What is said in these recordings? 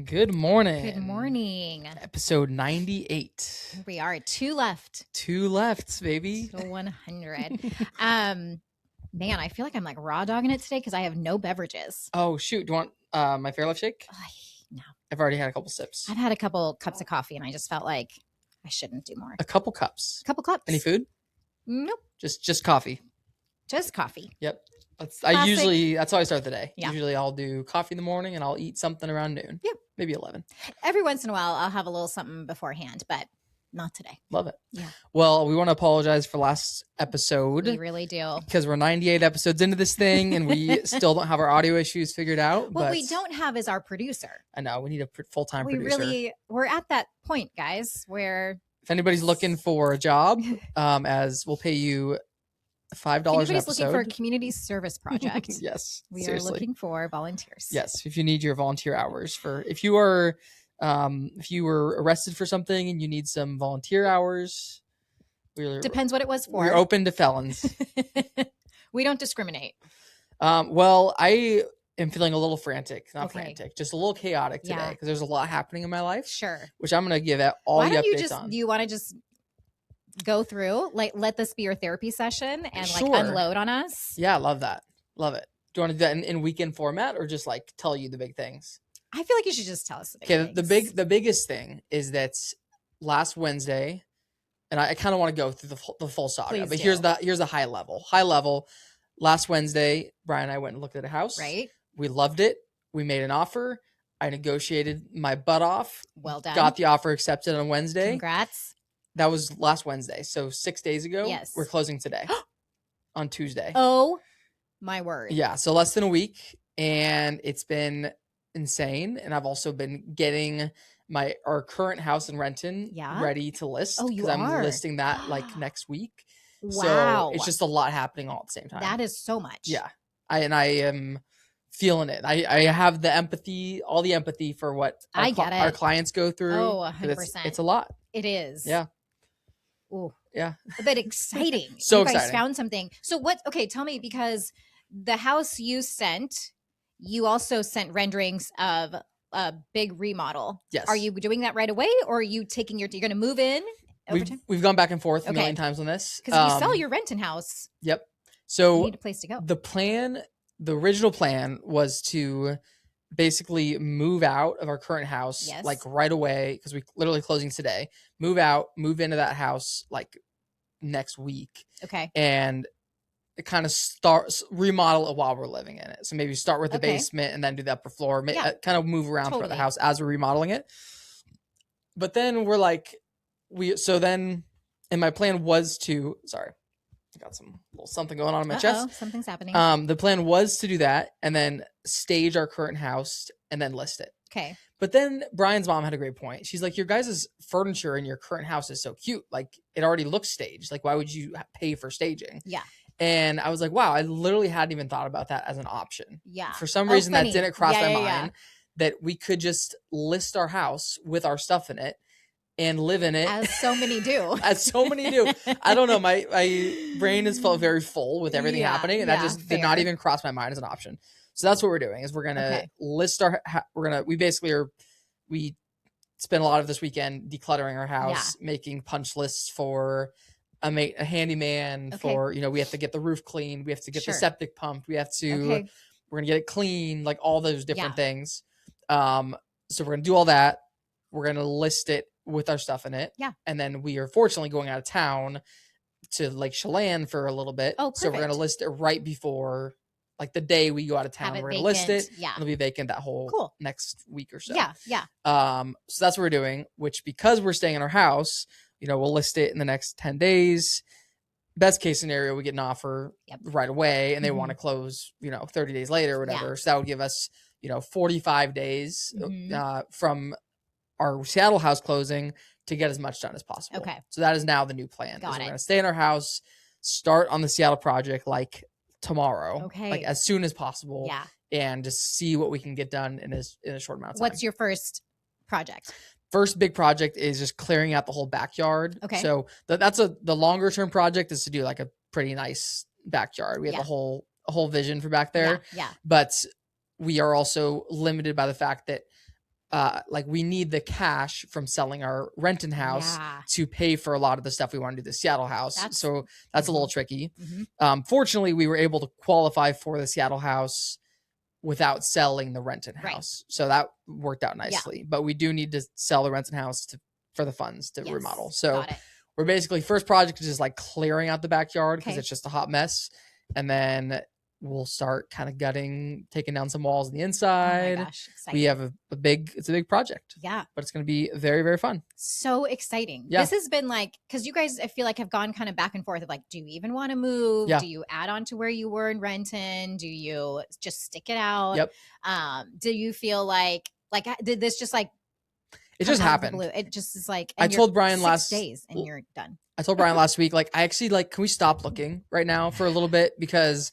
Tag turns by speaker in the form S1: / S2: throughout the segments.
S1: Good morning.
S2: Good morning.
S1: Episode 98.
S2: Here we are. Two left.
S1: Two lefts, baby.
S2: To 100. Man, I feel like I'm like raw dogging it today because I have no beverages.
S1: Oh, shoot. Do you want my Fairlife shake?
S2: No.
S1: I've already had a couple sips.
S2: I've had a couple cups of coffee and I just felt like I shouldn't do more.
S1: A couple cups.
S2: A couple cups.
S1: Any food?
S2: Nope.
S1: Just coffee.
S2: Just coffee.
S1: Yep. That's how I start the day.
S2: Yeah.
S1: Usually I'll do coffee in the morning and I'll eat something around noon.
S2: Yeah.
S1: Maybe 11.
S2: Every once in a while, I'll have a little something beforehand, but not today.
S1: Love it.
S2: Yeah.
S1: Well, we want to apologize for last episode.
S2: We really do.
S1: Because we're 98 episodes into this thing and we still don't have our audio issues figured out.
S2: What we don't have is our producer.
S1: I know. We need a full-time producer.
S2: We're at that point, guys, where
S1: if anybody's looking for a job, as we'll pay you $5 an episode.
S2: Looking for a community service project.
S1: Yes.
S2: We
S1: seriously.
S2: are looking for volunteers.
S1: Yes. If you need your volunteer hours if you were arrested for something and you need some volunteer hours,
S2: depends what it was for.
S1: We're open to felons.
S2: We don't discriminate.
S1: Well, I am feeling a little frantic, frantic, just a little chaotic today because there's a lot happening in my life.
S2: Sure.
S1: Which I'm going to give it all the updates on.
S2: Do you want to just go through, like, let this be your therapy session and
S1: Sure.
S2: like unload on us?
S1: Yeah, I love that. Love it. Do you want to do that in weekend format or just like tell you the big things?
S2: I feel like you should just tell us the big things.
S1: The biggest thing is that last Wednesday, and I kind of want to go through the full saga, but here's the high level. High level. Last Wednesday, Brian and I went and looked at a house.
S2: Right.
S1: We loved it. We made an offer. I negotiated my butt off.
S2: Well done.
S1: Got the offer accepted on Wednesday.
S2: Congrats.
S1: That was last Wednesday. So 6 days ago.
S2: Yes.
S1: We're closing today on Tuesday.
S2: Oh my word.
S1: Yeah. So less than a week. And it's been insane. And I've also been getting our current house in Renton ready to list.
S2: Oh, you are?
S1: I'm listing that like next week.
S2: Wow.
S1: So it's just a lot happening all at the same time.
S2: That is so much.
S1: Yeah. I am feeling it. I have the empathy, all the empathy for what our clients go through.
S2: Oh, 100%.
S1: It's a lot.
S2: It is.
S1: Yeah.
S2: Ooh.
S1: Yeah.
S2: But exciting.
S1: So
S2: you guys
S1: exciting.
S2: Found something. So tell me, because the house you sent, you also sent renderings of a big remodel.
S1: Yes.
S2: Are you doing that right away, or are you taking you're going to move in?
S1: We've gone back and forth a million times on this.
S2: Because if you sell your Renton house.
S1: Yep. So
S2: you need a place to go.
S1: The original plan was to basically move out of our current house like right away, because we literally closing today. Move into that house like next week.
S2: Okay.
S1: And it kind of remodel it while we're living in it. So maybe start with the basement and then do the upper floor. Kind of move around throughout the house as we're remodeling it. But then we're like, and my plan was to, sorry, I got something going on in my chest.
S2: Something's happening.
S1: The plan was to do that and then stage our current house and then list it.
S2: Okay.
S1: But then Brian's mom had a great point. She's like, your guys' furniture in your current house is so cute. Like, it already looks staged. Like, why would you pay for staging?
S2: Yeah.
S1: And I was like, wow, I literally hadn't even thought about that as an option.
S2: Yeah.
S1: For some reason, that didn't cross my mind that we could just list our house with our stuff in it and live in it.
S2: As so many do.
S1: I don't know. My brain has felt very full with everything happening. And that just did not even cross my mind as an option. So that's what we're doing is we're going to list we spent a lot of this weekend decluttering our house, making punch lists for a handyman for, we have to get the roof cleaned. We have to get the septic pumped. We have to, we're going to get it clean, like all those different things. So we're going to do all that. We're going to list it with our stuff in it.
S2: Yeah.
S1: And then we are fortunately going out of town to Lake Chelan for a little bit.
S2: Oh, perfect.
S1: So we're going to list it right before, like the day we go out of town, we're going to list it.
S2: Yeah.
S1: It'll be vacant that whole next week or so.
S2: Yeah. Yeah.
S1: So that's what we're doing, which because we're staying in our house, we'll list it in the next 10 days. Best case scenario, we get an offer right away and they want to close, 30 days later or whatever. Yeah. So that would give us, 45 days from our Seattle house closing to get as much done as possible.
S2: Okay.
S1: So that is now the new plan.
S2: Got it.
S1: We're going to stay in our house, start on the Seattle project like tomorrow, like as soon as possible.
S2: Yeah.
S1: And just see what we can get done in a short amount of time.
S2: What's your first project?
S1: First big project is just clearing out the whole backyard.
S2: Okay.
S1: So that's the longer term project is to do like a pretty nice backyard. We have a whole vision for back there.
S2: Yeah.
S1: But we are also limited by the fact that like we need the cash from selling our Renton house
S2: Yeah.
S1: to pay for a lot of the stuff we want to do the Seattle house. So that's a little tricky.
S2: Mm-hmm.
S1: Fortunately, we were able to qualify for the Seattle house without selling the Renton house. So that worked out nicely. But we do need to sell the Renton house for the funds to remodel. So we're basically, first project is just like clearing out the backyard because it's just a hot mess. And then we'll start kind of taking down some walls on the inside.
S2: Oh my gosh, exciting.
S1: We have it's a big project.
S2: Yeah.
S1: But it's going to be very, very fun.
S2: So exciting.
S1: Yeah.
S2: This has been like, because you guys, I feel like, have gone kind of back and forth of like, do you even want to move?
S1: Yeah.
S2: Do you add on to where you were in Renton? Do you just stick it out?
S1: Yep.
S2: Do you feel like did this just like,
S1: it just happened?
S2: It just is like,
S1: I told Brian
S2: 6 days and you're done.
S1: I told Brian last week, like, I actually like, can we stop looking right now for a little bit? Because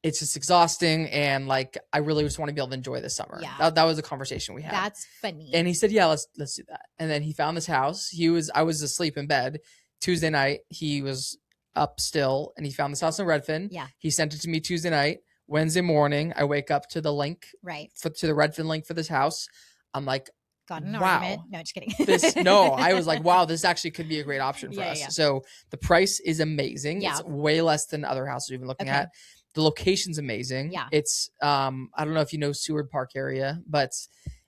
S1: it's just exhausting. And like, I really just want to be able to enjoy this summer.
S2: Yeah.
S1: That was a conversation we had.
S2: That's funny.
S1: And he said, yeah, let's do that. And then he found this house. I was asleep in bed Tuesday night. He was up still and he found this house in Redfin.
S2: Yeah.
S1: He sent it to me Tuesday night. Wednesday morning, I wake up to the link, to the Redfin link for this house. I'm like,
S2: got an
S1: wow.
S2: argument. No, just kidding.
S1: I was like, wow, this actually could be a great option for us.
S2: Yeah.
S1: So the price is amazing.
S2: Yeah.
S1: It's way less than other houses we've been looking at. The location's amazing.
S2: Yeah.
S1: It's I don't know if you know Seward Park area, but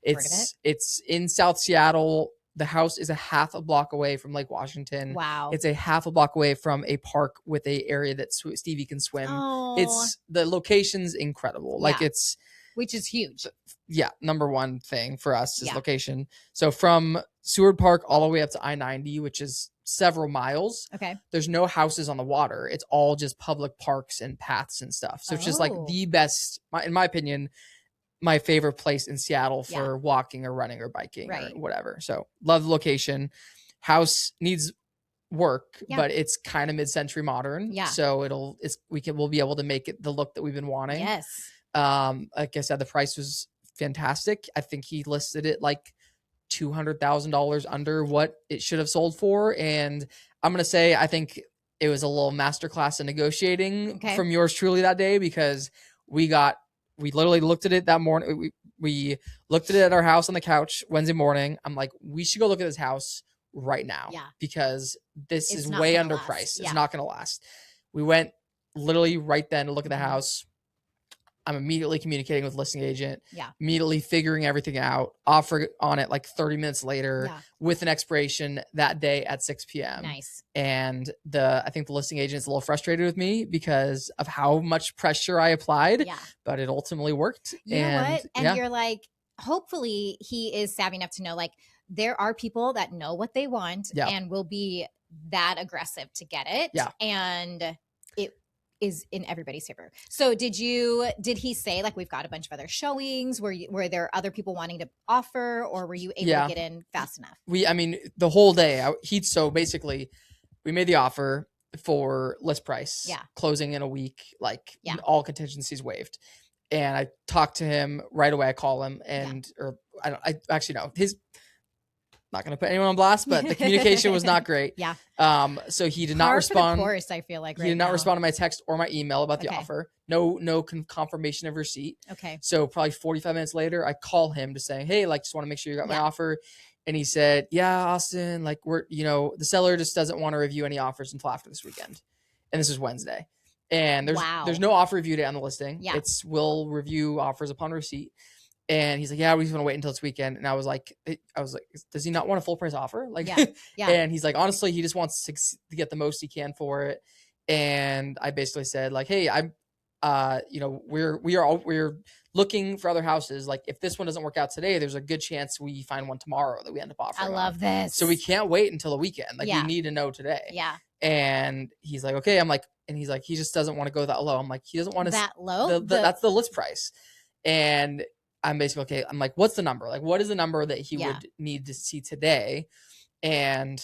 S1: it's in South Seattle. The house is a half a block away from Lake Washington.
S2: Wow.
S1: It's a half a block away from a park with a area that Stevie can swim.
S2: Oh.
S1: The location's incredible.
S2: Yeah.
S1: Like
S2: which is huge.
S1: Yeah, number one thing for us is location. So from Seward Park all the way up to I-90, which is several miles.
S2: Okay.
S1: There's no houses on the water. It's all just public parks and paths and stuff. So it's just like the best, in my opinion, my favorite place in Seattle for walking or running or biking or whatever. So love the location. House needs work, but it's kind of mid-century modern. Yeah. So we'll be able to make it the look that we've been wanting.
S2: Yes.
S1: Like I said, the price was fantastic. I think he listed it like $200,000 under what it should have sold for. And I'm going to say, I think it was a little masterclass in negotiating from yours truly that day, because we literally looked at it that morning. We looked at it at our house on the couch Wednesday morning. I'm like, we should go look at this house right now because this is way underpriced. It's not going to last. We went literally right then to look at the house. I'm immediately communicating with listing agent, immediately figuring everything out, offer on it like 30 minutes later with an expiration that day at 6 p.m.
S2: Nice.
S1: And I think the listing agent is a little frustrated with me because of how much pressure I applied, but it ultimately worked.
S2: You know what? And you're like, hopefully he is savvy enough to know, like, there are people that know what they want and will be that aggressive to get it. Yeah. And it is in everybody's favor. So did he say, like, we've got a bunch of other showings? Were there other people wanting to offer, or were you able to get in fast enough?
S1: The whole day, so basically we made the offer for list price, closing in a week, like all contingencies waived. And I talked to him right away. I call him I actually know not going to put anyone on blast, but the communication was not great.
S2: Yeah.
S1: So he did not respond.
S2: Of course, I feel like
S1: he did not respond to my text or my email about the offer. No confirmation of receipt.
S2: Okay.
S1: So probably 45 minutes later, I call him to say, hey, like, just want to make sure you got my offer. And he said, yeah, Austin, like, the seller just doesn't want to review any offers until after this weekend. And this is Wednesday. And there's no offer review date on the listing. Yeah. We'll review offers upon receipt. And he's like, yeah, we just want to wait until this weekend. And I was like, does he not want a full price offer? Like, and he's like, honestly, he just wants to get the most he can for it. And I basically said, like, hey, we're looking for other houses. Like, if this one doesn't work out today, there's a good chance we find one tomorrow that we end up offering.
S2: I love this.
S1: So we can't wait until the weekend. Like, we need to know today.
S2: Yeah.
S1: And he's like, okay. I'm like, and he's like, he just doesn't want to go that low. I'm like, he doesn't want to
S2: that low.
S1: That's the list price. And I'm basically, okay, I'm like, what's the number? Like, what is the number that he would need to see today? And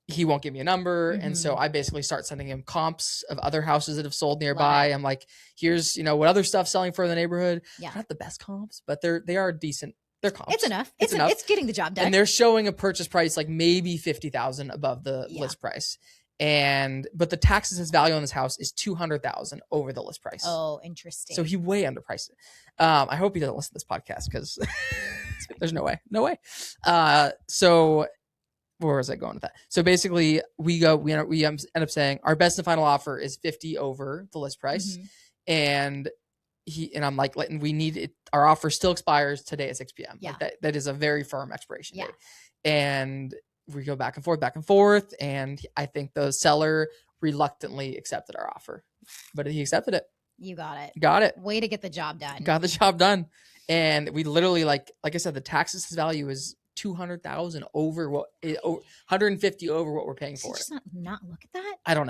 S1: he won't give me a number. Mm-hmm. And so I basically start sending him comps of other houses that have sold nearby. I'm like, here's, what other stuff's selling for in the neighborhood. Yeah. Not the best comps, but they are decent. They're comps.
S2: It's enough. It's enough. It's getting the job done.
S1: And they're showing a purchase price like maybe $50,000 above the list price. but the tax assessed value on this house is $200,000 over the list price.
S2: Oh, interesting.
S1: So he way underpriced it. I hope he doesn't listen to this podcast because there's no way. So where was I going with that? So basically, we end up saying our best and final offer is 50 over the list price, and I'm like, we need it. Our offer still expires today at 6 p.m.
S2: Yeah,
S1: like that is a very firm expiration date, and we go back and forth, and I think the seller reluctantly accepted our offer, but he accepted it.
S2: You got
S1: it.
S2: Way to get the job done.
S1: Got the job done, and we literally like I said, the tax assessed value is $200,000 over 150 over what we're paying for.
S2: Just not look at that.
S1: I don't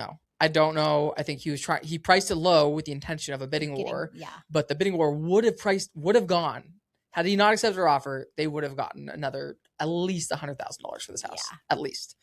S1: know. I think he priced it low with the intention of a bidding war.
S2: Yeah.
S1: But the bidding war would have gone. Had he not accepted our offer, they would have gotten another at least $100,000 for this house. Yeah. At least.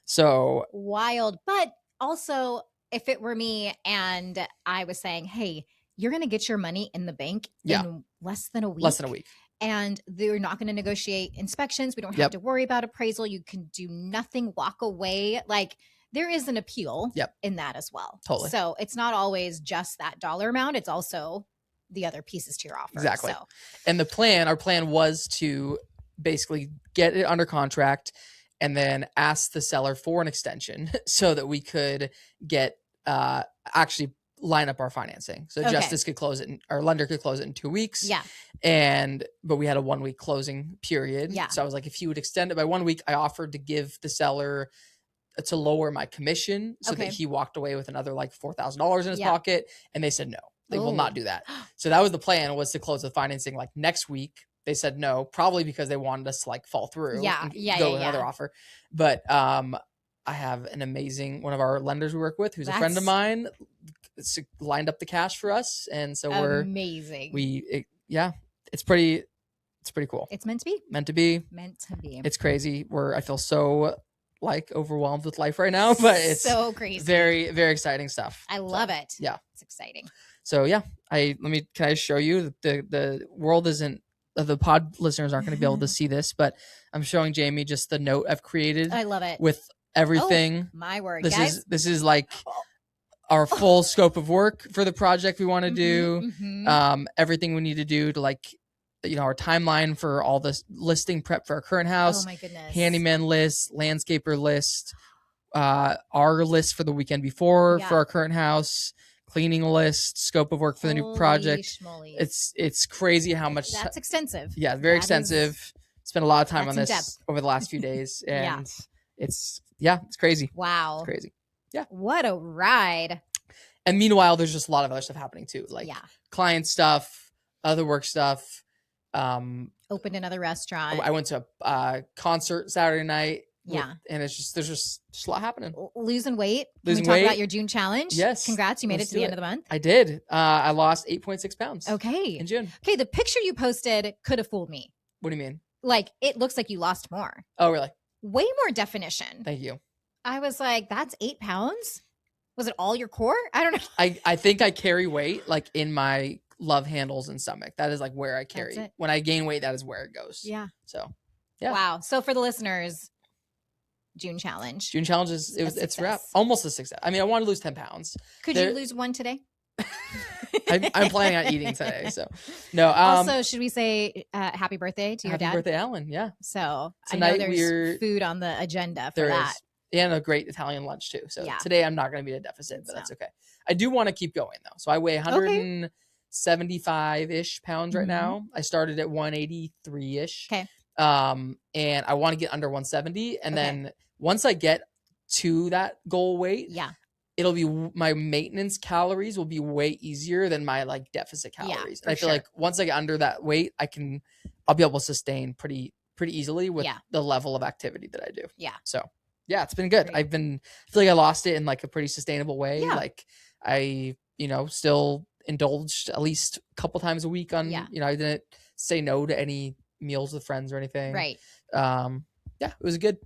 S1: So
S2: wild. But also, if it were me and I was saying, hey, you're going to get your money in the bank in less than a week. And they're not going to negotiate inspections. We don't have to worry about appraisal. You can do nothing, walk away. Like, there is an appeal in that as well.
S1: Totally.
S2: So it's not always just that dollar amount. It's also the other pieces to your offer.
S1: Exactly.
S2: So.
S1: And our plan was to basically get it under contract and then ask the seller for an extension so that we could get actually line up our financing. So Justice could close it, our lender could close it in 2 weeks.
S2: Yeah.
S1: But we had a 1 week closing period.
S2: Yeah.
S1: So I was like, if he would extend it by 1 week, I offered to give the seller to lower my commission so that he walked away with another like $4,000 in his pocket. And they said, no, they will not do that. So that was the plan, was to close the financing like next week. They said no, probably because they wanted us to like fall through and go with another offer. But I have an amazing, one of our lenders we work with, who's a friend of mine, lined up the cash for us. And so we're
S2: amazing.
S1: It's pretty cool.
S2: It's meant to be.
S1: Meant to be. It's crazy. I feel so like overwhelmed with life right now, but it's
S2: so crazy.
S1: Very, very exciting stuff.
S2: I love it.
S1: Yeah.
S2: It's exciting.
S1: So yeah, can I show you the world isn't, the pod listeners aren't going to be able to see this, but I'm showing Jamie just the note I've created.
S2: I love it.
S1: With everything.
S2: Oh, my word,
S1: guys. This is like our full scope of work for the project we want to do. Everything we need to do to like, our timeline for all this listing prep for our current house.
S2: Oh my goodness.
S1: Handyman list, landscaper list, our list for the weekend before for our current house, cleaning list, scope of work for the new project. It's crazy how much
S2: that's extensive.
S1: Yeah, very extensive. Spent a lot of time on this over the last few days, and it's crazy.
S2: Wow,
S1: it's crazy. Yeah,
S2: what a ride.
S1: And meanwhile, there's just a lot of other stuff happening too, like client stuff, other work stuff.
S2: Opened another restaurant.
S1: I went to a concert Saturday night.
S2: Yeah.
S1: And there's just a lot happening.
S2: Losing weight. Can we talk about your June challenge?
S1: Yes.
S2: Congrats. You made it to the end of the month.
S1: I did. I lost 8.6 pounds.
S2: Okay.
S1: In June.
S2: Okay. The picture you posted could have fooled me.
S1: What do you mean?
S2: Like, it looks like you lost more.
S1: Oh, really?
S2: Way more definition.
S1: Thank you.
S2: I was like, that's 8 pounds? Was it all your core? I don't know.
S1: I think I carry weight like in my love handles and stomach. That is like where I carry. When I gain weight, that is where it goes.
S2: Yeah.
S1: So, yeah.
S2: Wow. So for the listeners, June challenge.
S1: It's wrap. Almost a success. I mean, I want to lose 10 pounds.
S2: Could you lose one today?
S1: I'm planning on eating today. So no.
S2: Also, should we say happy birthday to your dad?
S1: Happy birthday, Alan. Yeah.
S2: So tonight I know there's food on the agenda for that.
S1: And a great Italian lunch too. So today I'm not going to be at a deficit, but that's okay. I do want to keep going though. So I weigh 175-ish pounds right now. I started at 183-ish.
S2: Okay.
S1: And I want to get under 170. And then once I get to that goal weight, it'll be my maintenance calories will be way easier than my like deficit calories. And I feel like once I get under that weight, I'll be able to sustain pretty easily with the level of activity that I do.
S2: Yeah.
S1: So yeah, it's been good. I feel like I lost it in like a pretty sustainable way. Yeah. Like I, still indulged at least a couple times a week on, I didn't say no to any meals with friends or anything.
S2: Right.
S1: It was a good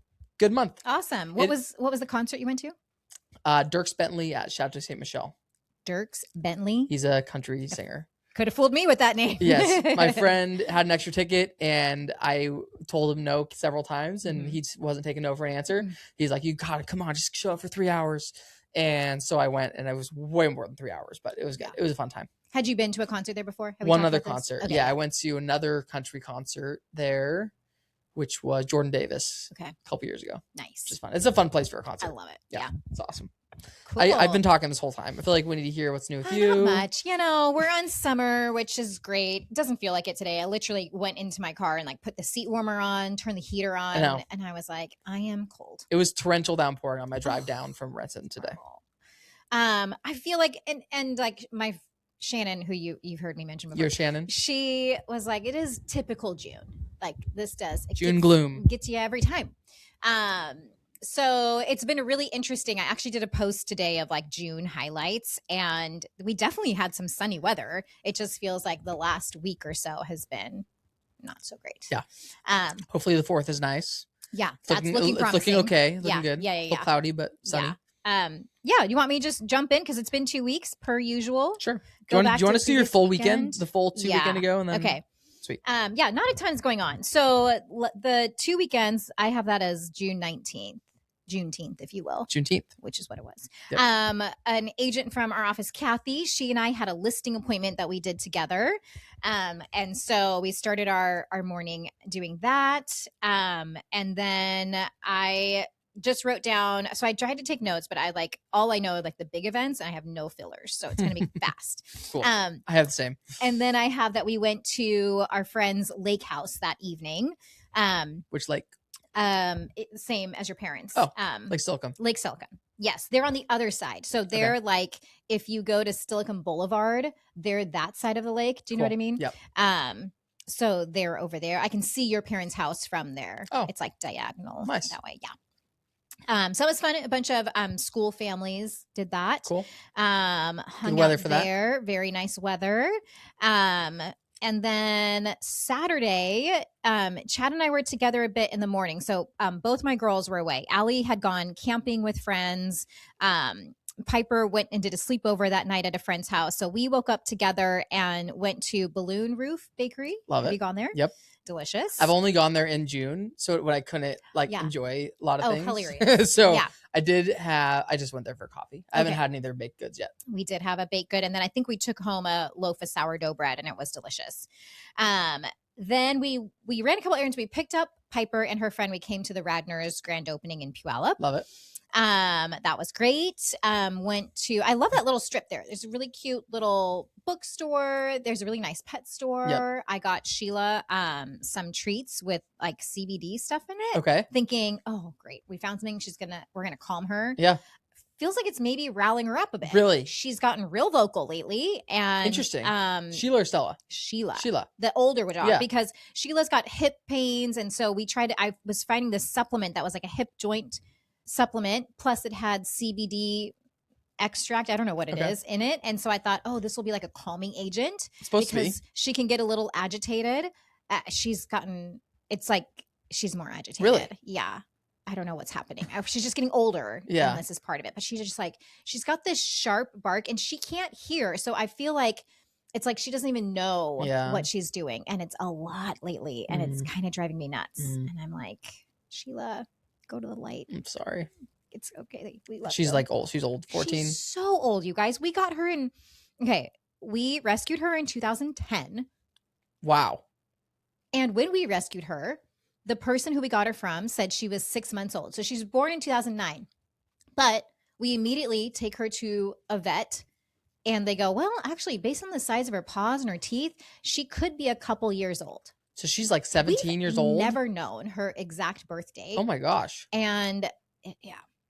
S1: month.
S2: Awesome. What was the concert you went to?
S1: Dierks Bentley at Chateau Ste. Michelle.
S2: Dierks Bentley?
S1: He's a country singer.
S2: Could have fooled me with that name.
S1: Yes. My friend had an extra ticket and I told him no several times and he wasn't taking no for an answer. He's like, you gotta come on, just show up for 3 hours. And so I went and it was way more than 3 hours, but it was good. It was a fun time.
S2: Had you been to a concert there before?
S1: One other concert. Okay. Yeah, I went to another country concert there, which was Jordan Davis a couple years ago.
S2: Nice.
S1: Which is fun. It's a fun place for a concert.
S2: I love it. Yeah.
S1: It's awesome.
S2: Cool.
S1: I've been talking this whole time. I feel like we need to hear what's new with you.
S2: Not much. You know, we're on summer, which is great. It doesn't feel like it today. I literally went into my car and like put the seat warmer on, turned the heater on, and I was like, I am cold.
S1: It was torrential downpouring on my drive down from Renton today.
S2: I feel like, and like my Shannon, who you've heard me mention before.
S1: Your Shannon.
S2: She was like, it is typical June. Like this does.
S1: June gloom.
S2: Gets you every time. So it's been really interesting. I actually did a post today of like June highlights, and we definitely had some sunny weather. It just feels like the last week or so has been not so great.
S1: Yeah. Hopefully the 4th is nice.
S2: Yeah. That's looking promising.
S1: It's looking okay. Looking good.
S2: Yeah.
S1: A little cloudy, but sunny.
S2: Yeah. You want me to just jump in? Because it's been 2 weeks per usual.
S1: Sure. Do you want to see your full weekend? The full 2 weekend ago? And then
S2: okay.
S1: Sweet.
S2: Not a ton's going on. So the 2 weekends, I have that as Juneteenth, if you will.
S1: Juneteenth.
S2: Which is what it was.
S1: Yep.
S2: An agent from our office, Kathy, she and I had a listing appointment that we did together. And so we started our morning doing that. And then I just wrote down, so I tried to take notes, but all I know like the big events, and I have no fillers. So it's going to be fast.
S1: Cool. I have the same.
S2: And then I have that we went to our friend's lake house that evening.
S1: Which lake?
S2: Same as your parents.
S1: Lake Silicon.
S2: Lake Silicon. Yes, they're on the other side. So they're like, if you go to Silicon Boulevard, they're that side of the lake. Do you know what I mean?
S1: Yep.
S2: So they're over there. I can see your parents' house from there.
S1: Oh,
S2: it's like diagonal that way. Yeah. So it was fun. A bunch of school families did that.
S1: Cool.
S2: Hung
S1: good weather
S2: out
S1: for
S2: there. That. Very nice weather. And then Saturday, Chad and I were together a bit in the morning. So both my girls were away. Allie had gone camping with friends. Piper went and did a sleepover that night at a friend's house. So we woke up together and went to Balloon Roof Bakery.
S1: Love it.
S2: Have you gone there?
S1: Yep.
S2: Delicious.
S1: I've only gone there in June, so when I couldn't enjoy a lot of things.
S2: Hilarious.
S1: So I just went there for coffee. I haven't had any of their baked goods yet.
S2: We did have a baked good, and then I think we took home a loaf of sourdough bread, and it was delicious. Then we ran a couple errands. We picked up Piper and her friend. We came to the Radner's grand opening in Puyallup.
S1: Love it.
S2: That was great. I love that little strip there. There's a really cute little bookstore. There's a really nice pet store. Yep. I got Sheila some treats with like CBD stuff in it.
S1: Okay.
S2: Thinking, oh great, we found something. We're gonna calm her.
S1: Yeah.
S2: Feels like it's maybe riling her up a bit.
S1: Really?
S2: She's gotten real vocal lately. And
S1: interesting. Sheila or Stella?
S2: Sheila. The older dog, because Sheila's got hip pains. And so I was finding this supplement that was like a hip joint supplement, plus it had CBD extract, I don't know what it is, in it. And so I thought, oh, this will be like a calming agent.
S1: It's supposed to be.
S2: Because she can get a little agitated. It's like she's more agitated.
S1: Really?
S2: Yeah. I don't know what's happening. She's just getting older.
S1: Yeah.
S2: And this is part of it. But she's just like, she's got this sharp bark and she can't hear. So I feel like it's like she doesn't even know what she's doing. And it's a lot lately. And it's kind of driving me nuts. And I'm like, Sheila, go to the light.
S1: I'm sorry.
S2: It's okay. We love
S1: She's
S2: you.
S1: like old. She's old. 14.
S2: She's so old, you guys. We got her we rescued her in 2010.
S1: Wow.
S2: And when we rescued her, the person who we got her from said she was 6 months old. So she was born in 2009. But we immediately take her to a vet and they go, well, actually, based on the size of her paws and her teeth, she could be a couple years old.
S1: So she's like 17 years old?
S2: Never known her exact birth date.
S1: Oh my gosh.
S2: And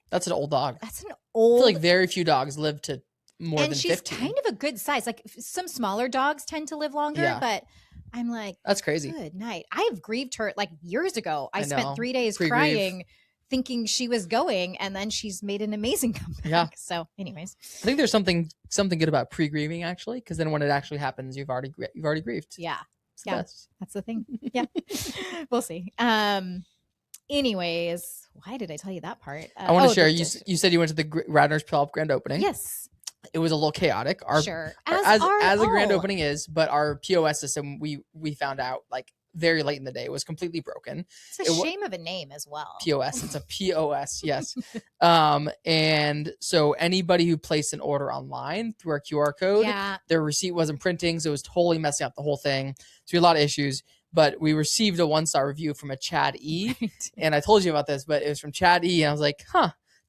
S1: that's an old dog.
S2: That's an old.
S1: I feel like very few dogs live to more than 50.
S2: And she's kind of a good size. Like some smaller dogs tend to live longer, but I'm like,
S1: that's crazy.
S2: Good night. I've grieved her like years ago. I spent 3 days crying, thinking she was going, and then she's made an amazing comeback.
S1: Yeah.
S2: So, anyways,
S1: I think there's something good about pre-grieving actually, because then when it actually happens, you've already grieved.
S2: Yeah. That's the thing. Yeah. We'll see. Anyways, why did I tell you that part?
S1: I want to share. You said you went to the Radner's Puyallup grand opening.
S2: Yes.
S1: It was a little chaotic.
S2: As
S1: a grand opening is, but our POS system, we found out like very late in the day, was completely broken.
S2: It's a shame of a name as well.
S1: POS. It's a POS. Yes. And so anybody who placed an order online through our QR code, their receipt wasn't printing, so it was totally messing up the whole thing. So we had a lot of issues. But we received a 1-star review from a Chad E. And I told you about this, but it was from Chad E. And I was like,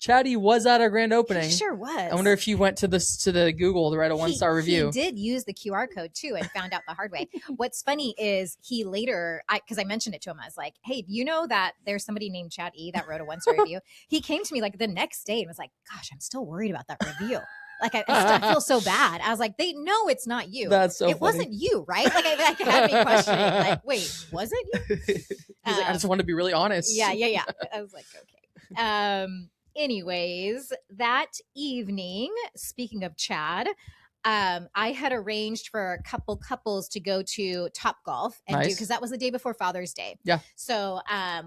S1: Chad E was at our grand opening.
S2: He sure was.
S1: I wonder if he went to the Google to write a 1-star review.
S2: He did use the QR code too and found out the hard way. What's funny is he later, because I mentioned it to him, I was like, hey, do you know that there's somebody named Chad E that wrote a 1-star review? He came to me like the next day and was like, gosh, I'm still worried about that review. Like, I feel so bad. I was like, they know it's not you.
S1: That's so funny.
S2: It wasn't you, right? Like, I had me questioning, like, wait, was it you?
S1: He's like, I just want to be really honest.
S2: Yeah. I was like, okay. Anyways, that evening, speaking of Chad, I had arranged for a couple couples to go to TopGolf and do, because that was the day before Father's Day.
S1: Yeah.
S2: So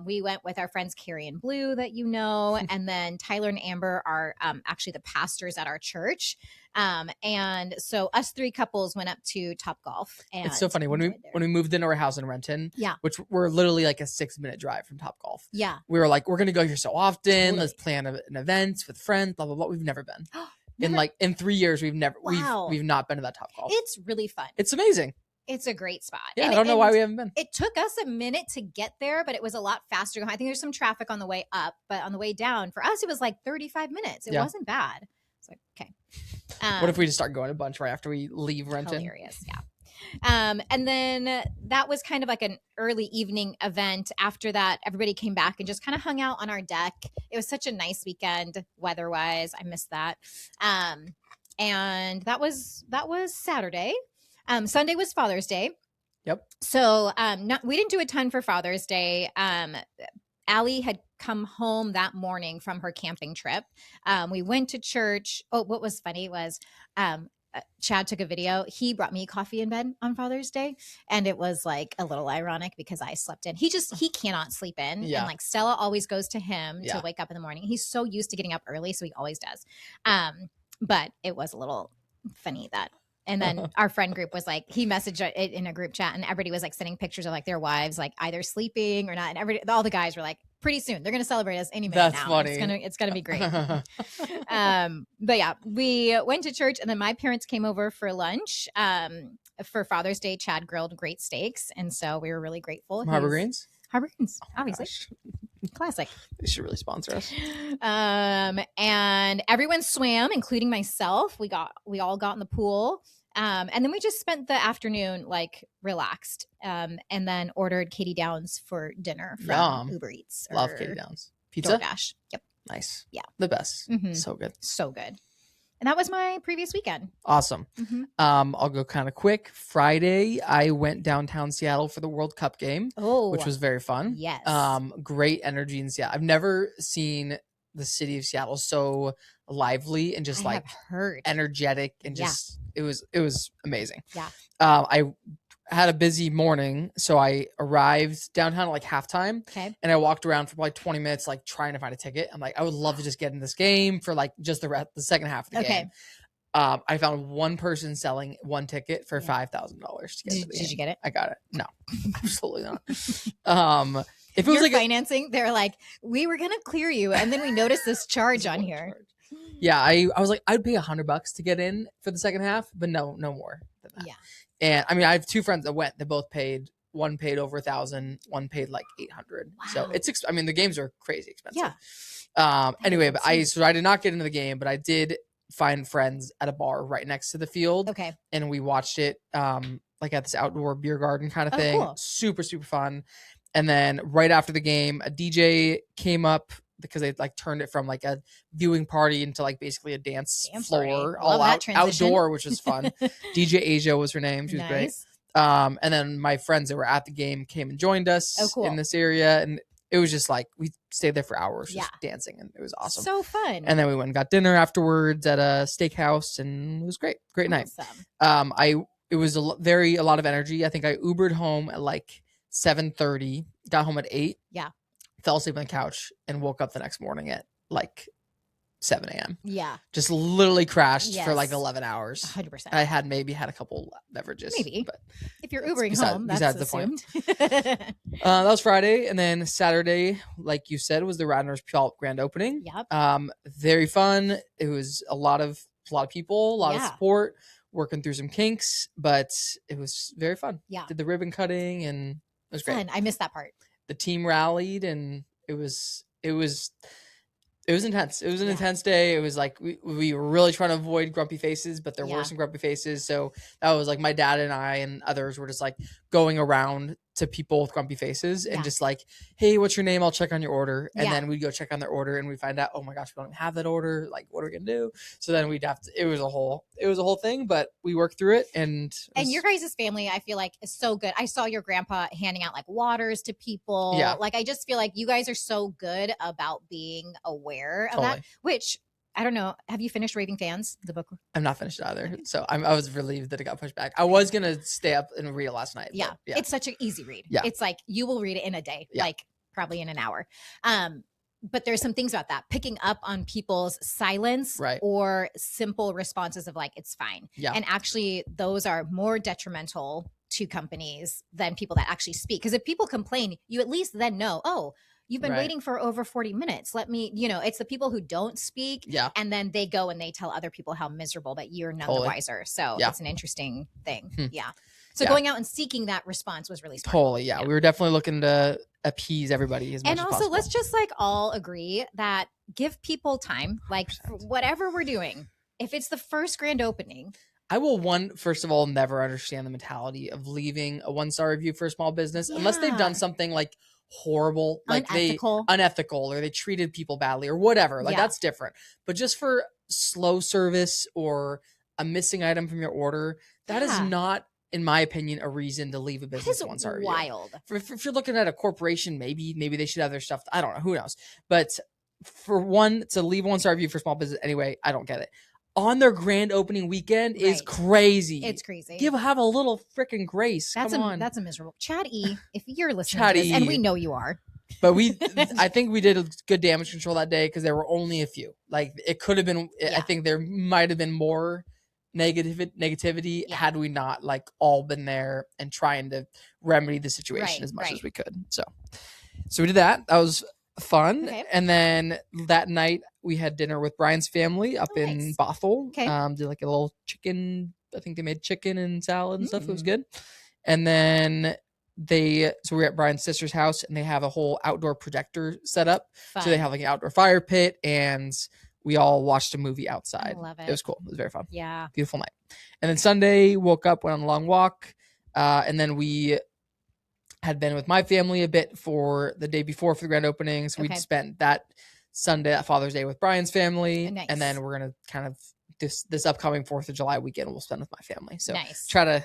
S2: we went with our friends Carrie and Blue that you know, and then Tyler and Amber are actually the pastors at our church. And so us 3 couples went up to TopGolf. And
S1: it's so funny when we moved into our house in Renton, which we're literally like a 6-minute drive from TopGolf.
S2: Yeah.
S1: We were like, we're going to go here so often. Totally. Let's plan an event with friends, blah, blah, blah. We've never been. In 3 years, we've not been to that TopGolf.
S2: It's really fun.
S1: It's amazing.
S2: It's a great spot.
S1: Yeah, I don't know why we haven't been.
S2: It took us a minute to get there, but it was a lot faster. I think there's some traffic on the way up, but on the way down, for us, it was like 35 minutes. It wasn't bad. It's like, okay.
S1: What if we just start going a bunch right after we leave Renton?
S2: Hilarious, yeah. And then that was kind of like an early evening event. After that, everybody came back and just kind of hung out on our deck. It was such a nice weekend weather-wise. I missed that. And that was Saturday. Sunday was Father's Day.
S1: Yep.
S2: So we didn't do a ton for Father's Day. Allie had come home that morning from her camping trip. We went to church. Oh, what was funny was Chad took a video. He brought me coffee in bed on Father's Day. And it was like a little ironic because I slept in. He cannot sleep in. Yeah. And like Stella always goes to him to wake up in the morning. He's so used to getting up early, so he always does. But it was a little funny that. And then our friend group was like, he messaged it in a group chat and everybody was like sending pictures of like their wives, like either sleeping or not. And all the guys were like, pretty soon they're going to celebrate us any minute. That's now. Funny. It's going to be great. But yeah, we went to church and then my parents came over for lunch. For Father's Day, Chad grilled great steaks. And so we were really grateful.
S1: Harbor Greens,
S2: obviously. Classic.
S1: They should really sponsor us.
S2: And everyone swam, including myself. We all got in the pool. And then we just spent the afternoon like relaxed. And then ordered Katie Downs for dinner from Uber Eats.
S1: Love Katie Downs. Pizza?
S2: DoorDash. Yep.
S1: Nice.
S2: Yeah.
S1: The best.
S2: Mm-hmm.
S1: So good.
S2: So good. And that was my previous weekend.
S1: Awesome. Mm-hmm. I'll go kind of quick. Friday, I went downtown Seattle for the World Cup game, which was very fun.
S2: Yes.
S1: Great energy in Seattle. I've never seen the city of Seattle so lively and just energetic and just it was amazing.
S2: Yeah.
S1: I had a busy morning, so I arrived downtown at like halftime.
S2: Okay.
S1: And I walked around for like 20 minutes, like trying to find a ticket. I'm like, I would love to just get in this game for like just the second half of the game. I found one person selling one ticket for $5,000 to get to the game.
S2: Did you get it?
S1: I got it. No, absolutely not.
S2: If it was like financing, they're like, we were gonna clear you, and then we noticed this charge on here.
S1: Yeah, I was like, I'd pay $100 to get in for the second half, but no more than that.
S2: Yeah.
S1: And I mean, I have 2 friends that went. They both paid. One paid over $1,000. One paid like $800.
S2: Wow.
S1: So I mean, the games are crazy expensive. Yeah. Anyway, but I did not get into the game, but I did find friends at a bar right next to the field.
S2: Okay.
S1: And we watched it like at this outdoor beer garden kind of thing. Cool. Super, super fun. And then right after the game, a DJ came up because they like turned it from like a viewing party into like basically a dance floor, all outdoor, which was fun. DJ Asia was her name. She was great. And then my friends that were at the game came and joined us in this area. And it was just like, we stayed there for hours just dancing and it was awesome.
S2: So fun.
S1: And then we went and got dinner afterwards at a steakhouse and it was great. Great night. It was a lot of energy. I think I Ubered home at like 7:30, got home at 8.
S2: Yeah.
S1: Fell asleep on the couch and woke up the next morning at like 7 a.m.
S2: Yeah.
S1: Just literally crashed for like 11 hours.
S2: 100%.
S1: I had had a couple beverages.
S2: Maybe.
S1: But
S2: if you're Ubering home, that's
S1: besides
S2: assumed.
S1: The point. That was Friday. And then Saturday, like you said, was the Radnor's Pulp grand opening.
S2: Yep.
S1: Very fun. It was a lot of people, a lot of support, working through some kinks, but it was very fun.
S2: Yeah.
S1: Did the ribbon cutting and it was great.
S2: I missed that part.
S1: The team rallied and it was intense. It was an intense day. It was like we were really trying to avoid grumpy faces, but there were some grumpy faces. So that was like my dad and I and others were just like going around to people with grumpy faces and just like, hey, what's your name? I'll check on your order. And then we'd go check on their order and we find out, oh my gosh, we don't have that order. Like, what are we gonna do? So then we'd have to. It was a whole thing, but we worked through it. And
S2: your guys' family, I feel like, is so good. I saw your grandpa handing out like waters to people.
S1: Yeah.
S2: Like, I just feel like you guys are so good about being aware of that. Which, I don't know. Have you finished Raving Fans, the book?
S1: I'm not finished either. So I was relieved that it got pushed back. I was going to stay up and read it last night.
S2: Yeah. It's such an easy read.
S1: Yeah.
S2: It's like you will read it in a day, like probably in an hour. But there's some things about that. Picking up on people's silence or simple responses of like, it's fine.
S1: Yeah.
S2: And actually, those are more detrimental to companies than people that actually speak. Because if people complain, you at least then know, oh, you've been waiting for over 40 minutes. Let me, it's the people who don't speak.
S1: Yeah.
S2: And then they go and they tell other people how miserable, but you're none the wiser. So it's an interesting thing. Yeah. So going out and seeking that response was really smart.
S1: Yeah. We were definitely looking to appease everybody as much as possible. And also,
S2: let's just like all agree that give people time, like whatever we're doing. If it's the first grand opening,
S1: I will first of all, never understand the mentality of leaving a 1-star review for a small business unless they've done something like horrible, like unethical, or they treated people badly or whatever. Like that's different. But just for slow service or a missing item from your order, that is not, in my opinion, a reason to leave a business 1-star review.
S2: Wild.
S1: If you're looking at a corporation, maybe they should have their stuff. I don't know. Who knows? But for one to leave a 1-star review for small business anyway, I don't get it. On their grand opening weekend is crazy.
S2: It's crazy.
S1: Have a little freaking grace. Come on.
S2: That's a miserable. Chad E, if you're listening to this, and we know you are.
S1: But I think we did a good damage control that day because there were only a few. Like it could have been, I think there might have been more negativity had we not like all been there and trying to remedy the situation as much as we could. So we did that. That was fun. Okay. And then that night we had dinner with Brian's family up in Bothell. Okay. Did like a little chicken. I think they made chicken and salad and stuff. It was good. And then so we were at Brian's sister's house and they have a whole outdoor projector set up. Fun. So they have like an outdoor fire pit and we all watched a movie outside. I love it. It was cool. It was very fun.
S2: Yeah.
S1: Beautiful night. And then Sunday, woke up, went on a long walk. And then we had been with my family a bit for the day before for the grand opening. So we'd spent that Sunday, that Father's Day with Brian's family. Nice. And then we're going to kind of this upcoming 4th of July weekend, we'll spend with my family. So try to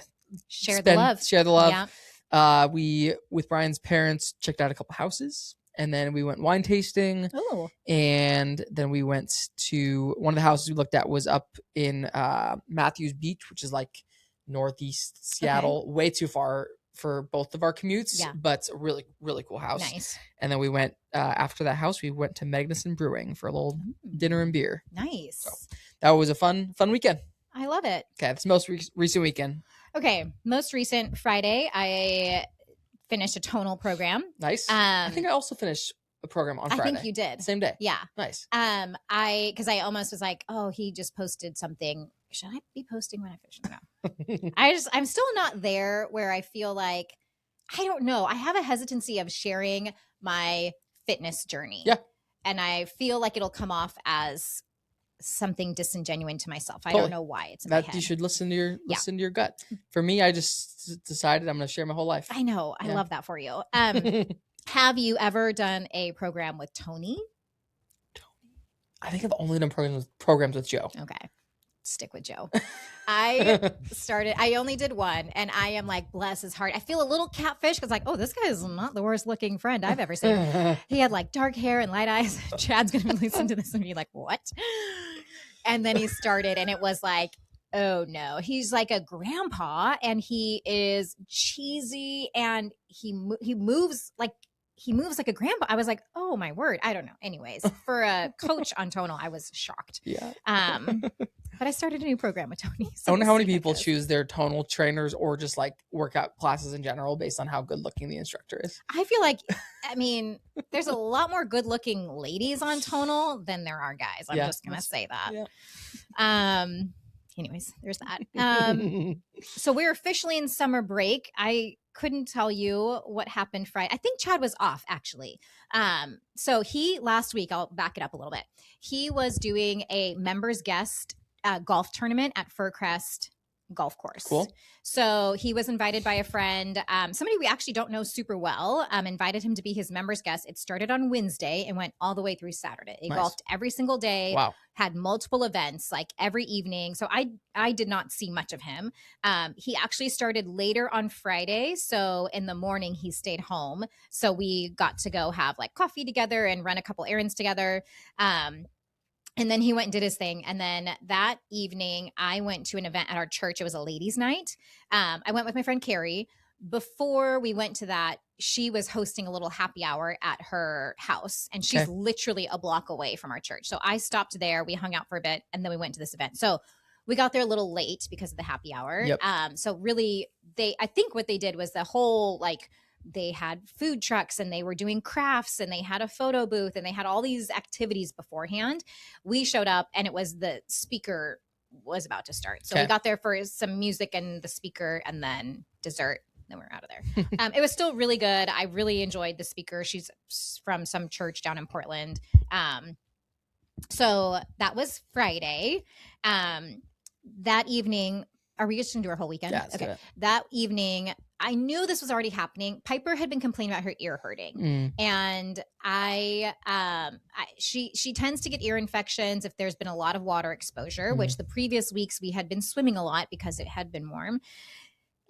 S1: share the love. Yeah. We, with Brian's parents, checked out a couple houses. And then we went wine tasting. Ooh. And then we went to one of the houses we looked at was up in Matthews Beach, which is like northeast Seattle, way too far for both of our commutes, but a really, really cool house. Nice. And then we went, after that house, we went to Magnuson Brewing for a little dinner and beer.
S2: Nice.
S1: So that was a fun weekend.
S2: I love it.
S1: Okay. That's the most recent weekend.
S2: Okay. Most recent Friday, I finished a tonal program.
S1: Nice. I think I also finished a program on Friday.
S2: I think you did.
S1: Same day.
S2: Yeah.
S1: Nice.
S2: Because I almost was like, oh, he just posted something. Should I be posting when I finish? No. I'm still not there where I feel like, I don't know. I have a hesitancy of sharing my fitness journey. Yeah. And I feel like it'll come off as something disingenuine to myself. I don't know why. It's in my head.
S1: You should listen to your gut. For me, I just decided I'm going to share my whole life.
S2: I know. I love that for you. Have you ever done a program with Tony?
S1: I think I've only done programs with Joe.
S2: Okay. Stick with Joe. I only did one and I am like, bless his heart. I feel a little catfish because like, oh, this guy is not the worst looking friend I've ever seen. He had like dark hair and light eyes. Chad's going to listen to this and be like, what? And then he started and it was like, oh no, he's like a grandpa and he is cheesy and he moves like he moves like a grandpa. I was like, oh my word. I don't know. Anyways, for a coach on tonal, I was shocked.
S1: Yeah.
S2: But I started a new program with Tony.
S1: So I wonder how many people choose their tonal trainers or just like workout classes in general based on how good looking the instructor is.
S2: I feel like, I mean, there's a lot more good looking ladies on tonal than there are guys. I'm just going to say that. Yeah. Anyways, there's that. So we're officially in summer break. I couldn't tell you what happened Friday. I think Chad was off actually. So last week, I'll back it up a little bit. He was doing a members guest golf tournament at Fircrest Golf Course.
S1: Cool.
S2: So he was invited by a friend, somebody we actually don't know super well, invited him to be his members guest. It started on Wednesday and went all the way through Saturday. He golfed every single day.
S1: Wow.
S2: Had multiple events like every evening. So I did not see much of him. He actually started later on Friday. So in the morning he stayed home. So we got to go have like coffee together and run a couple errands together. And then he went and did his thing. And then that evening, I went to an event at our church. It was a ladies' night. I went with my friend Carrie. Before we went to that, she was hosting a little happy hour at her house. And she's literally a block away from our church. So I stopped there. We hung out for a bit. And then we went to this event. So we got there a little late because of the happy hour.
S1: Yep.
S2: So really, I think what they did was the whole like, they had food trucks and they were doing crafts and they had a photo booth and they had all these activities beforehand. We showed up and it was the speaker was about to start. So we got there for some music and the speaker and then dessert. Then we're out of there. It was still really good. I really enjoyed the speaker. She's from some church down in Portland. So that was Friday. That evening, are we just going to do our whole weekend?
S1: Yeah,
S2: okay. That evening, I knew this was already happening. Piper had been complaining about her ear hurting. And she tends to get ear infections if there's been a lot of water exposure, which the previous weeks we had been swimming a lot because it had been warm.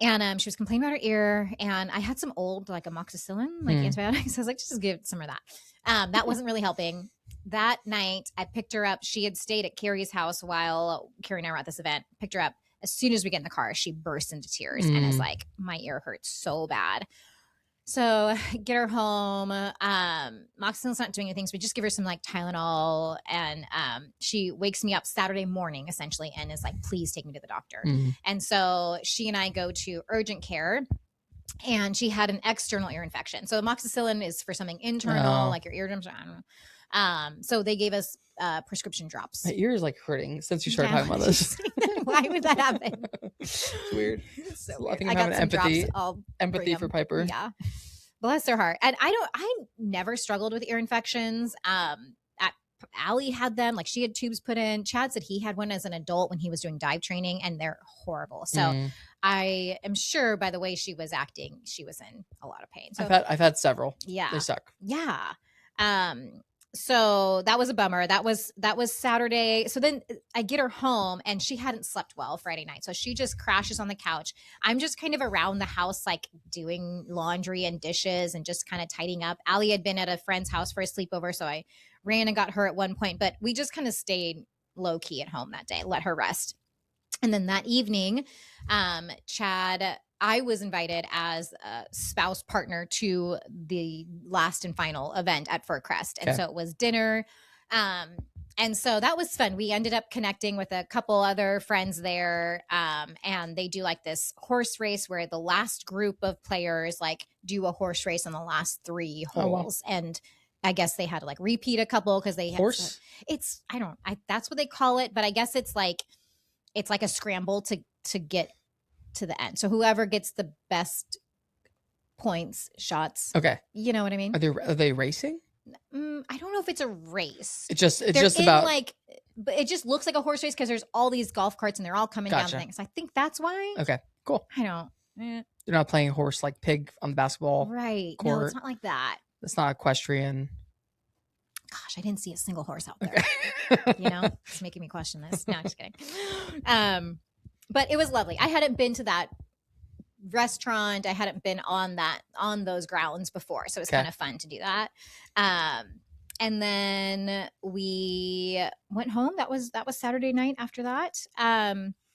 S2: And she was complaining about her ear. And I had some old, like amoxicillin, like antibiotics. I was like, just give some of that. That wasn't really helping. That night, I picked her up. She had stayed at Carrie's house while Carrie and I were at this event. Picked her up. As soon as we get in the car, she bursts into tears and is like, my ear hurts so bad. So get her home. Moxicillin's not doing anything. So we just give her some like Tylenol. And she wakes me up Saturday morning essentially and is like, please take me to the doctor. And so she and I go to urgent care. And she had an external ear infection. So amoxicillin is for something internal, like your eardrums. I don't know. So they gave us prescription drops.
S1: My ear is like hurting since you started talking about this.
S2: Why would that happen?
S1: It's weird.
S2: It's so
S1: I
S2: weird.
S1: think
S2: I
S1: I'm
S2: got
S1: having
S2: some
S1: empathy for Piper.
S2: Yeah. Bless her heart. And I never struggled with ear infections. Allie had them, like she had tubes put in. Chad said he had one as an adult when he was doing dive training and they're horrible. So I am sure by the way she was acting, she was in a lot of pain. So
S1: I've had several.
S2: Yeah.
S1: They suck.
S2: Yeah. So that was a bummer. That was Saturday. So then I get her home and she hadn't slept well Friday night. So she just crashes on the couch. I'm just kind of around the house, like doing laundry and dishes and just kind of tidying up. Allie had been at a friend's house for a sleepover. So I ran and got her at one point, but we just kind of stayed low key at home that day, let her rest. And then that evening, Chad, I was invited as a spouse partner to the last and final event at Fircrest. And so it was dinner. And so that was fun. We ended up connecting with a couple other friends there. And they do like this horse race where the last group of players like do a horse race on the last 3 holes. Oh, wow. And I guess they had to like repeat a couple because they
S1: horse.
S2: That's what they call it. But I guess it's like a scramble to get to the end. So whoever gets the best points, shots.
S1: Okay.
S2: You know what I mean?
S1: Are they racing?
S2: I don't know if it's a race.
S1: It's just about
S2: like, but it just looks like a horse race because there's all these golf carts and they're all coming down things. I think that's why.
S1: Okay, cool.
S2: I don't.
S1: They're not playing horse like pig on the basketball
S2: right.
S1: court.
S2: No, it's not like that.
S1: It's not equestrian.
S2: Gosh, I didn't see a single horse out there. Okay. You know, it's making me question this. No, I'm just kidding. But it was lovely. I hadn't been to that restaurant. I hadn't been on those grounds before. So it was kind of fun to do that. And then we went home. That was Saturday night after that.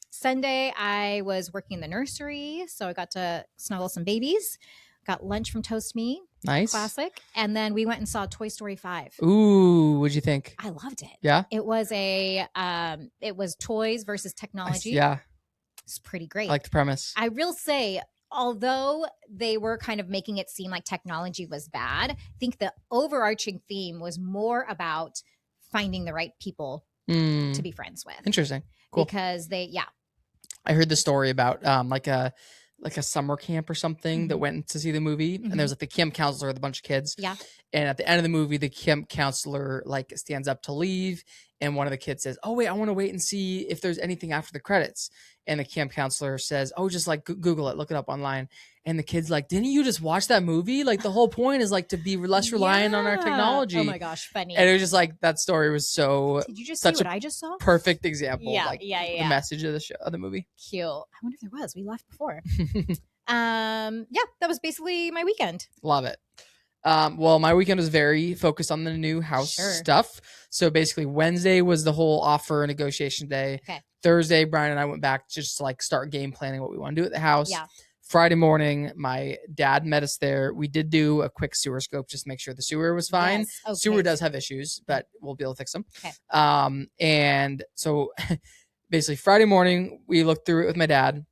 S2: Sunday, I was working in the nursery. So I got to snuggle some babies. got lunch from Toast Me.
S1: Nice.
S2: Classic. And then we went and saw Toy Story 5.
S1: Ooh, what'd you think?
S2: I loved it.
S1: Yeah.
S2: It was it was toys versus technology.
S1: Yeah.
S2: It's pretty great.
S1: I like the premise.
S2: I will say, although they were kind of making it seem like technology was bad, I think the overarching theme was more about finding the right people to be friends with.
S1: Interesting. Cool.
S2: Because
S1: I heard the story about like a summer camp or something that went to see the movie, and there was like the camp counselor with a bunch of kids.
S2: Yeah.
S1: And at the end of the movie, the camp counselor like stands up to leave, and one of the kids says, "Oh wait, I want to wait and see if there's anything after the credits." And the camp counselor says, "Oh, just like Google it, look it up online." And the kid's like, "Didn't you just watch that movie? Like the whole point is like to be less reliant on our technology."
S2: Oh my gosh, funny.
S1: And it was just like that story was so.
S2: Did you just
S1: such
S2: see what I just saw?
S1: Perfect example.
S2: Yeah,
S1: of like
S2: the
S1: message of the show, of the movie.
S2: Cute. I wonder if there was. We left before. That was basically my weekend.
S1: Love it. Well, my weekend was very focused on the new house stuff. So basically Wednesday was the whole offer negotiation day.
S2: Okay.
S1: Thursday, Brian and I went back to just like start game planning what we want to do at the house.
S2: Yeah.
S1: Friday morning, my dad met us there. We did do a quick sewer scope just to make sure the sewer was fine.
S2: Yes. Okay.
S1: Sewer does have issues, but we'll be able to fix them.
S2: Okay.
S1: And so basically Friday morning, we looked through it with my dad.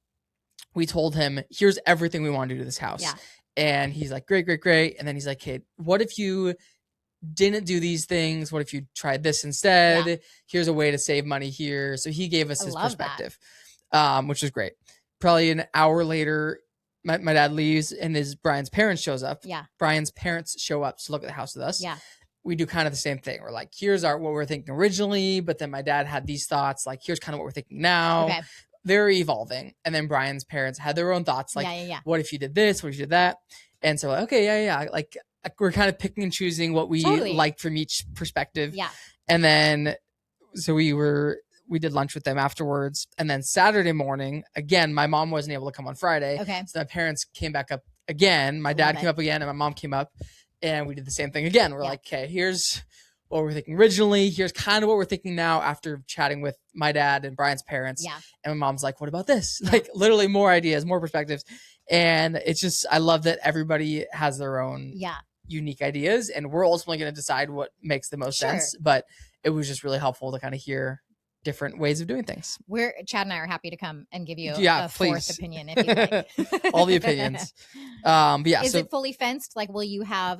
S1: We told him, here's everything we want to do to this house.
S2: Yeah.
S1: And he's like, great. And then he's like, hey, what if you didn't do these things? What if you tried this instead? Yeah. Here's a way to save money here. So he gave us his perspective, which was great. Probably an hour later, my dad leaves and Brian's parents shows up.
S2: Yeah.
S1: Brian's parents show up to look at the house with us.
S2: Yeah.
S1: We do kind of the same thing. We're like, here's what we're thinking originally, but then my dad had these thoughts. Like, here's kind of what we're thinking now.
S2: Okay.
S1: Very evolving. And then Brian's parents had their own thoughts. Like, what if you did this? What if you did that? And so, okay, yeah. Like, we're kind of picking and choosing what we liked from each perspective.
S2: Yeah.
S1: And then, so we did lunch with them afterwards. And then Saturday morning, again, my mom wasn't able to come on Friday.
S2: Okay.
S1: So my parents came back up again. My dad came up again and my mom came up. And we did the same thing again. We're like, okay, here's what we're thinking originally. Here's kind of what we're thinking now after chatting with my dad and Brian's parents.
S2: Yeah.
S1: And my mom's like, what about this? Yeah. Like literally more ideas, more perspectives. And it's just, I love that everybody has their own unique ideas and we're ultimately going to decide what makes the most sense. But it was just really helpful to kind of hear different ways of doing things.
S2: Chad and I are happy to come and give you
S1: a
S2: fourth opinion if you'd like.
S1: All the opinions. But yeah.
S2: Is it fully fenced? Like, will you have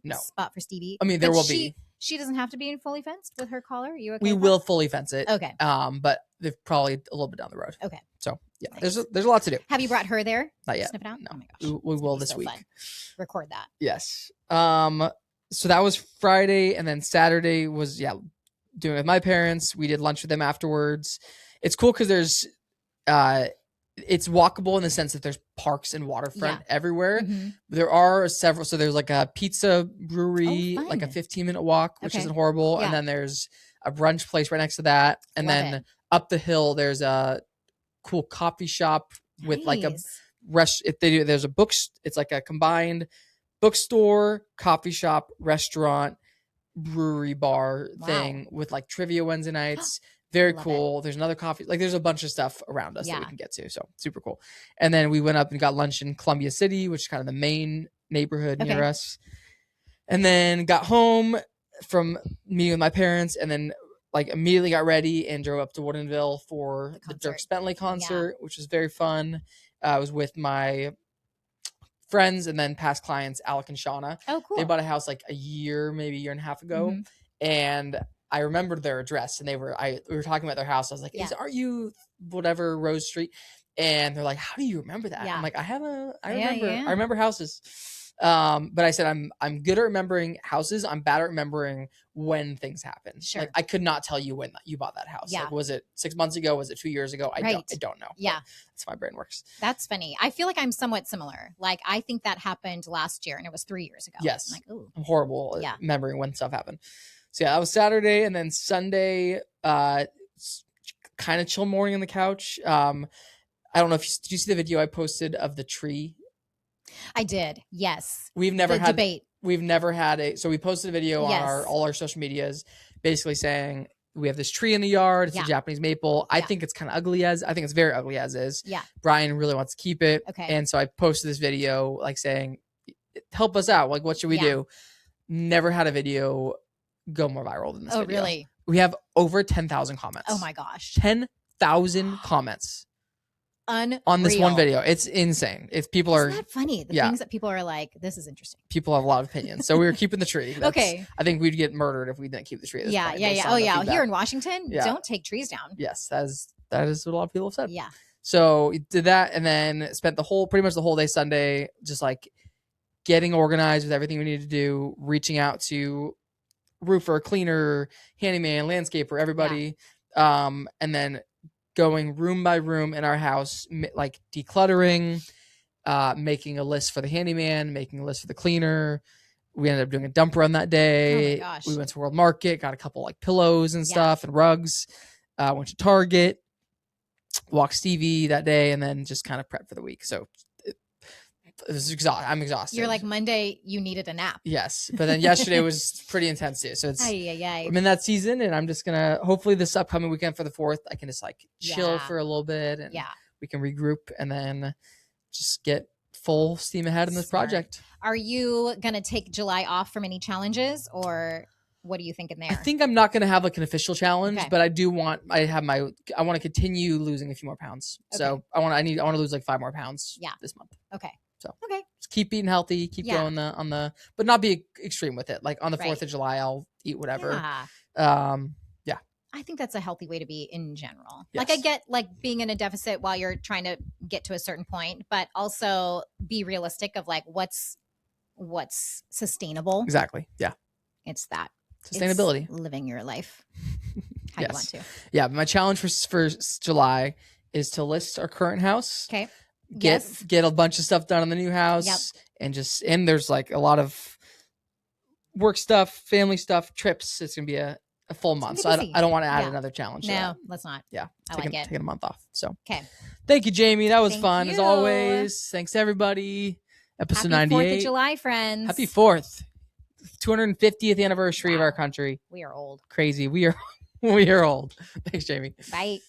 S1: no
S2: spot for Stevie?
S1: I mean, there will be.
S2: She doesn't have to be fully fenced with her collar. Are you okay?
S1: We will fully fence it.
S2: Okay.
S1: But they're probably a little bit down the road.
S2: Okay.
S1: So yeah, nice. there's a lot to do.
S2: Have you brought her there?
S1: Not yet.
S2: Sniff it out?
S1: No.
S2: Oh my gosh.
S1: We will this week.
S2: Fun. Record that.
S1: Yes. So that was Friday, and then Saturday was doing it with my parents. We did lunch with them afterwards. It's cool because there's it's walkable in the sense that there's parks and waterfront everywhere. Mm-hmm. There are several. So there's like a pizza brewery, like a 15-minute walk, which isn't horrible. Yeah. And then there's a brunch place right next to that. And then up the hill, there's a cool coffee shop with like a there's a book. It's like a combined bookstore, coffee shop, restaurant, brewery bar thing with like trivia Wednesday nights. Very cool. There's another coffee. Like there's a bunch of stuff around us that we can get to. So super cool. And then we went up and got lunch in Columbia City, which is kind of the main neighborhood near us. And then got home from meeting with my parents and then like immediately got ready and drove up to Woodinville for the Dierks Bentley concert, which was very fun. I was with my friends and then past clients, Alec and Shauna.
S2: Oh, cool.
S1: They bought a house like maybe a year and a half ago. Mm-hmm. And I remembered their address and we were talking about their house. I was like, are you whatever Rose Street? And they're like, how do you remember that? Yeah. I'm like, I remember houses. But I said, I'm good at remembering houses. I'm bad at remembering when things happen. Sure. Like I could not tell you when you bought that house. Yeah. Like, was it 6 months ago? Was it 2 years ago? I don't know.
S2: Yeah.
S1: That's how my brain works.
S2: That's funny. I feel like I'm somewhat similar. Like I think that happened last year and it was 3 years ago.
S1: Yes.
S2: I'm like, ooh.
S1: I'm horrible at remembering when stuff happened. So yeah, that was Saturday, and then Sunday, kind of chill morning on the couch. I don't know did you see the video I posted of the tree?
S2: I did. Yes.
S1: We've never had
S2: debate.
S1: We've never had so we posted a video on all our social medias, basically saying we have this tree in the yard. It's a Japanese maple. I think it's kind of ugly I think it's very ugly as is.
S2: Yeah.
S1: Brian really wants to keep it.
S2: Okay.
S1: And so I posted this video like saying, help us out. Like, what should we do? Never had a video go more viral than this video. Oh, really? We have over 10,000 comments.
S2: Oh my gosh.
S1: 10,000 comments.
S2: Unreal.
S1: On this one video. It's insane. If people
S2: Isn't that funny? The things that people are like, this is interesting.
S1: People have a lot of opinions. So we were keeping the tree.
S2: Okay.
S1: I think we'd get murdered if we didn't keep the tree.
S2: Yeah. Oh yeah. Here in Washington, don't take trees down.
S1: Yes, that is what a lot of people have said.
S2: Yeah.
S1: So we did that, and then spent pretty much the whole day Sunday just like getting organized with everything we needed to do, reaching out to roofer, cleaner, handyman, landscaper, everybody, and then going room by room in our house, like decluttering, making a list for the handyman, making a list for the cleaner. We ended up doing a dump run that day.
S2: Oh my gosh.
S1: We went to World Market, got a couple like pillows and stuff and rugs. Went to Target, walked Stevie that day, and then just kind of prepped for the week. So it was I'm exhausted.
S2: You're like, Monday, you needed a nap.
S1: Yes. But then yesterday was pretty intense too. So it's, I'm in that season, and I'm just going to, hopefully this upcoming weekend for the 4th, I can just like chill for a little bit, and we can regroup and then just get full steam ahead in this project.
S2: Are you going to take July off from any challenges, or what are you thinking there?
S1: I think I'm not going to have like an official challenge, but I want to continue losing a few more pounds. So I want to lose like 5 more pounds this month.
S2: Okay.
S1: So just keep eating healthy, keep going but not be extreme with it. Like on the 4th of July, I'll eat whatever.
S2: I think that's a healthy way to be in general. Yes. Like I get like being in a deficit while you're trying to get to a certain point, but also be realistic of like what's sustainable.
S1: Exactly. Yeah.
S2: It's that
S1: sustainability,
S2: living your life how you want to.
S1: Yeah. My challenge for July is to list our current house.
S2: Okay.
S1: Get a bunch of stuff done in the new house, and there's like a lot of work stuff, family stuff, trips. It's gonna be a full month, so I don't want to add another challenge.
S2: No, let's not.
S1: Yeah,
S2: taking
S1: a month off. So
S2: okay,
S1: thank you, Jamie. That was fun as always. Thanks everybody. Episode 98.
S2: Happy 4th of July, friends.
S1: Happy 4th, 250th anniversary of our country.
S2: We are old.
S1: Crazy. We are old. Thanks, Jamie.
S2: Bye.